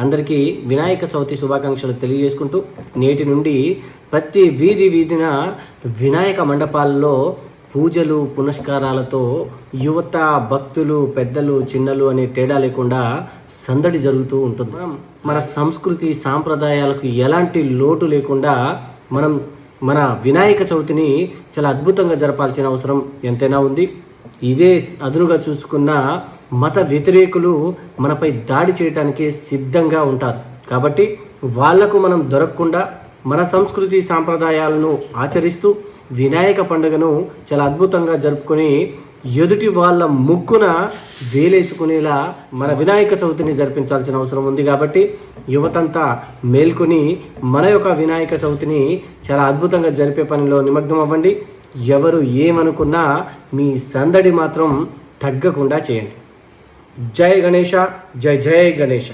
అందరికీ వినాయక చవితి శుభాకాంక్షలు తెలియజేసుకుంటూ నేటి నుండి ప్రతి వీధిన వినాయక మండపాల్లో పూజలు పునస్కారాలతో యువత భక్తులు పెద్దలు చిన్నలు అనే తేడా లేకుండా సందడి జరుగుతూ ఉంటుంది. మన సంస్కృతి సాంప్రదాయాలకు ఎలాంటి లోటు లేకుండా మనం మన వినాయక చవితిని చాలా అద్భుతంగా జరపాల్సిన అవసరం ఎంతైనా ఉంది. ఇదే అదునుగా చూసుకున్న మత వ్యతిరేకులు మనపై దాడి చేయడానికి సిద్ధంగా ఉంటారు. కాబట్టి వాళ్లకు మనం దొరకకుండా మన సంస్కృతి సాంప్రదాయాలను ఆచరిస్తూ వినాయక పండుగను చాలా అద్భుతంగా జరుపుకొని ఎదుటి వాళ్ళ ముక్కున వేలేసుకునేలా మన వినాయక చవితిని జరిపించాల్సిన అవసరం ఉంది. కాబట్టి యువతంతా మేల్కొని మన యొక్క వినాయక చవితిని చాలా అద్భుతంగా జరిపే పనిలో నిమగ్నం అవ్వండి. ఎవరు ఏమనుకున్నా మీ సందడి మాత్రం తగ్గకుండా చేయండి. జై గణేష, జై జై గణేష.